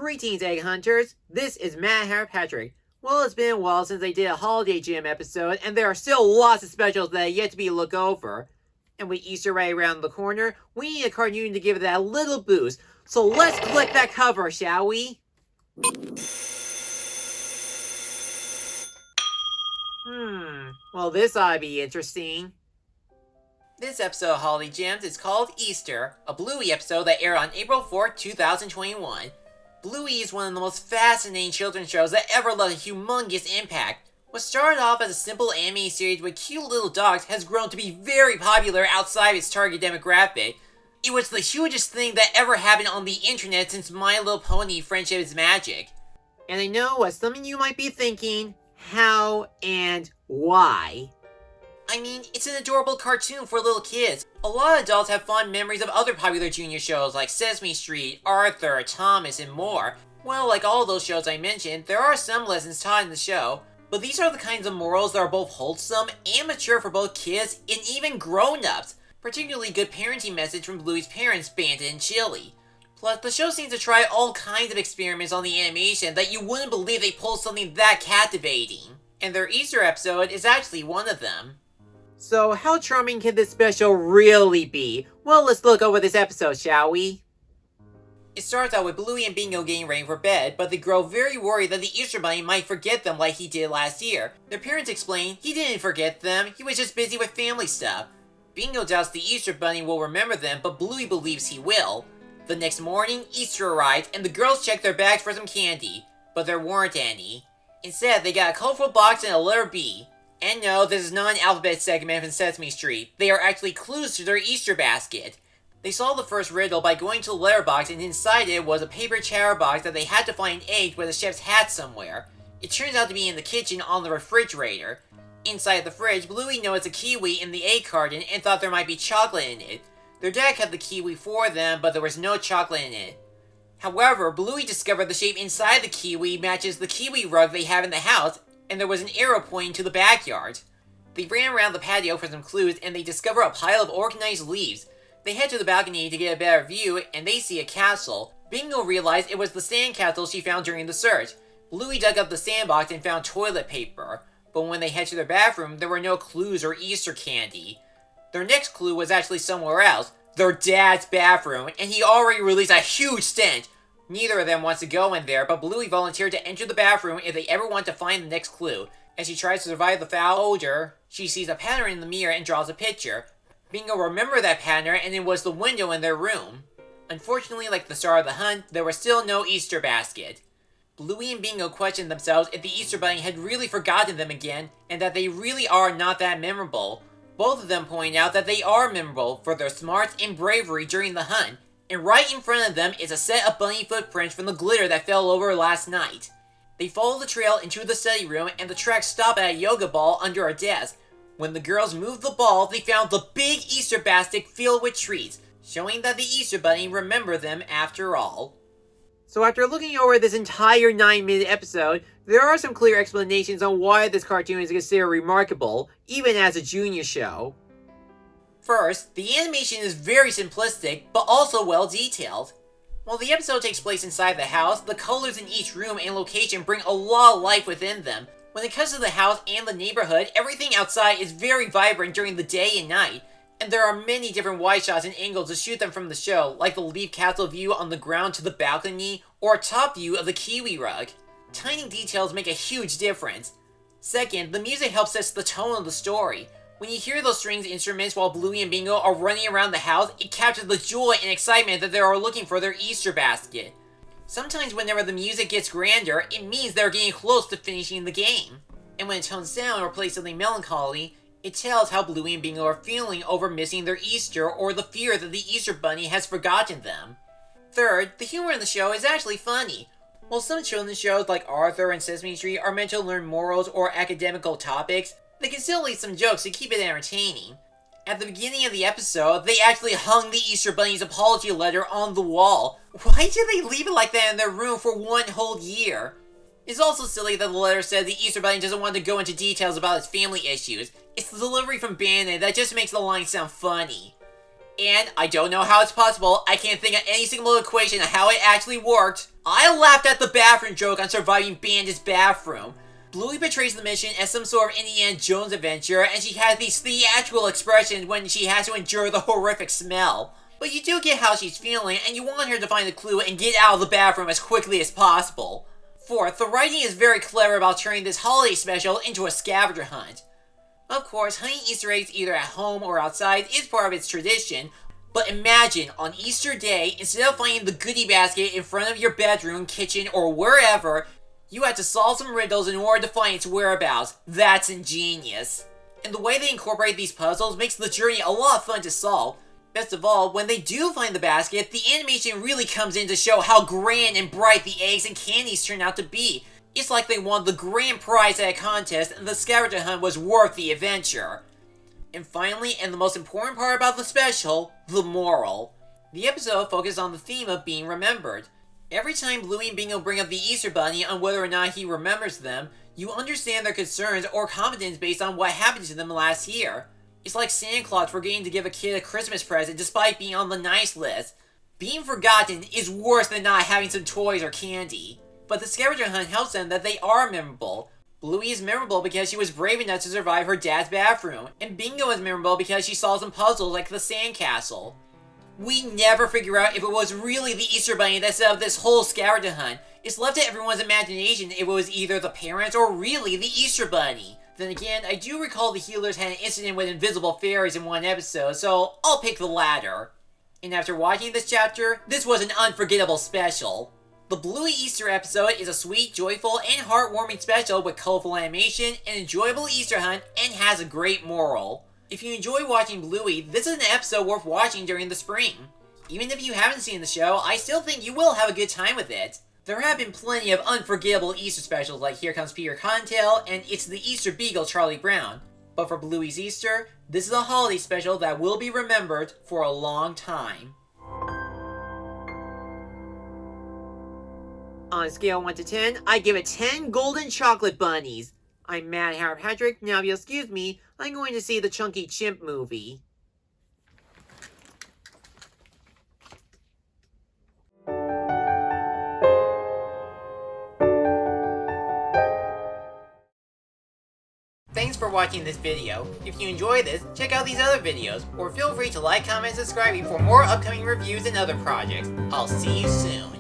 Greetings, Egg Hunters! This is Matt Harpatrick. Well, it's been a while since I did a Holiday Gym episode, and there are still lots of specials that are yet to be looked over. And with Easter right around the corner, we need a cartoon to give it that little boost. So let's click that cover, shall we? Well, this ought to be interesting. This episode of Holiday Gems is called Easter, a Bluey episode that aired on April 4th, 2021. Bluey is one of the most fascinating children's shows that ever left a humongous impact. What started off as a simple anime series with cute little dogs has grown to be very popular outside its target demographic. It was the hugest thing that ever happened on the internet since My Little Pony Friendship is Magic. And I know what some of you might be thinking, how and why? I mean, it's an adorable cartoon for little kids. A lot of adults have fond memories of other popular junior shows like Sesame Street, Arthur, Thomas, and more. Well, like all those shows I mentioned, there are some lessons taught in the show, but these are the kinds of morals that are both wholesome and mature for both kids and even grown-ups. Particularly good parenting message from Bluey's parents, Bandit and Chili. Plus, the show seems to try all kinds of experiments on the animation that you wouldn't believe they pulled something that captivating. And their Easter episode is actually one of them. So, how charming can this special really be? Well, let's look over this episode, shall we? It starts out with Bluey and Bingo getting ready for bed, but they grow very worried that the Easter Bunny might forget them like he did last year. Their parents explain he didn't forget them, he was just busy with family stuff. Bingo doubts the Easter Bunny will remember them, but Bluey believes he will. The next morning, Easter arrives, and the girls check their bags for some candy, but there weren't any. Instead, they got a colorful box and a letter B. And no, this is not an alphabet segment from Sesame Street. They are actually clues to their Easter basket. They solved the first riddle by going to the letter box, and inside it was a paper chowder box that they had to find eggs with a chef's hat somewhere. It turns out to be in the kitchen on the refrigerator. Inside the fridge, Bluey noticed a kiwi in the egg carton and thought there might be chocolate in it. Their dad cut the kiwi for them, but there was no chocolate in it. However, Bluey discovered the shape inside the kiwi matches the kiwi rug they have in the house, and there was an arrow pointing to the backyard. They ran around the patio for some clues, and they discover a pile of organized leaves. They head to the balcony to get a better view, and they see a castle. Bingo realized it was the sandcastle she found during the search. Bluey dug up the sandbox and found toilet paper. But when they head to their bathroom, there were no clues or Easter candy. Their next clue was actually somewhere else, their dad's bathroom, and he already released a huge stench. Neither of them wants to go in there, but Bluey volunteered to enter the bathroom if they ever want to find the next clue. As she tries to survive the foul odor, she sees a pattern in the mirror and draws a picture. Bingo remembered that pattern, and it was the window in their room. Unfortunately, like the start of the hunt, there was still no Easter basket. Bluey and Bingo questioned themselves if the Easter Bunny had really forgotten them again, and that they really are not that memorable. Both of them point out that they are memorable for their smarts and bravery during the hunt, and right in front of them is a set of bunny footprints from the glitter that fell over last night. They follow the trail into the study room, and the tracks stop at a yoga ball under a desk. When the girls moved the ball, they found the big Easter basket filled with treats, showing that the Easter Bunny remembered them after all. So after looking over this entire 9-minute episode, there are some clear explanations on why this cartoon is considered remarkable, even as a junior show. First, the animation is very simplistic, but also well detailed. While the episode takes place inside the house, the colors in each room and location bring a lot of life within them. When it comes to the house and the neighborhood, everything outside is very vibrant during the day and night. And there are many different wide shots and angles to shoot them from the show, like the leaf castle view on the ground to the balcony, or a top view of the kiwi rug. Tiny details make a huge difference. Second, the music helps set the tone of the story. When you hear those strings instruments while Bluey and Bingo are running around the house, it captures the joy and excitement that they are looking for their Easter basket. Sometimes whenever the music gets grander, it means they're getting close to finishing the game. And when it tones down or plays something melancholy, it tells how Bluey and Bingo are feeling over missing their Easter or the fear that the Easter Bunny has forgotten them. Third, the humor in the show is actually funny. While some children's shows like Arthur and Sesame Street are meant to learn morals or academical topics, they can still leave some jokes to keep it entertaining. At the beginning of the episode, they actually hung the Easter Bunny's apology letter on the wall. Why did they leave it like that in their room for one whole year? It's also silly that the letter said the Easter Bunny doesn't want to go into details about his family issues. It's the delivery from Bandit that just makes the line sound funny. And I don't know how it's possible, I can't think of any single equation of how it actually worked. I laughed at the bathroom joke on surviving Bandit's bathroom. Bluey portrays the mission as some sort of Indiana Jones adventure, and she has these theatrical expressions when she has to endure the horrific smell. But you do get how she's feeling, and you want her to find the clue and get out of the bathroom as quickly as possible. Fourth, the writing is very clever about turning this holiday special into a scavenger hunt. Of course, hunting Easter eggs either at home or outside is part of its tradition, but imagine, on Easter Day, instead of finding the goodie basket in front of your bedroom, kitchen, or wherever, you had to solve some riddles in order to find its whereabouts. That's ingenious. And the way they incorporate these puzzles makes the journey a lot of fun to solve. Best of all, when they do find the basket, the animation really comes in to show how grand and bright the eggs and candies turn out to be. It's like they won the grand prize at a contest and the scavenger hunt was worth the adventure. And finally, and the most important part about the special, the moral. The episode focused on the theme of being remembered. Every time Bluey and Bingo bring up the Easter Bunny on whether or not he remembers them, you understand their concerns or confidence based on what happened to them last year. It's like Santa Claus forgetting to give a kid a Christmas present despite being on the nice list. Being forgotten is worse than not having some toys or candy. But the scavenger hunt helps them that they are memorable. Bluey is memorable because she was brave enough to survive her dad's bathroom, and Bingo is memorable because she solved some puzzles like the sandcastle. We never figure out if it was really the Easter Bunny that set up this whole scavenger hunt. It's left to everyone's imagination if it was either the parents or really the Easter Bunny. Then again, I do recall the healers had an incident with invisible fairies in one episode, so I'll pick the latter. And after watching this chapter, this was an unforgettable special. The Bluey Easter episode is a sweet, joyful, and heartwarming special with colorful animation, an enjoyable Easter hunt, and has a great moral. If you enjoy watching Bluey, this is an episode worth watching during the spring. Even if you haven't seen the show, I still think you will have a good time with it. There have been plenty of unforgettable Easter specials like Here Comes Peter Cottontail and It's the Easter Beagle Charlie Brown. But for Bluey's Easter, this is a holiday special that will be remembered for a long time. On a scale of 1 to 10, I give it 10 golden chocolate bunnies. I'm Mad Hatter Patrick. Now if you'll excuse me, I'm going to see the Chunky Chimp movie. Thanks for watching this video. If you enjoyed this, check out these other videos, or feel free to like, comment, and subscribe for more upcoming reviews and other projects. I'll see you soon.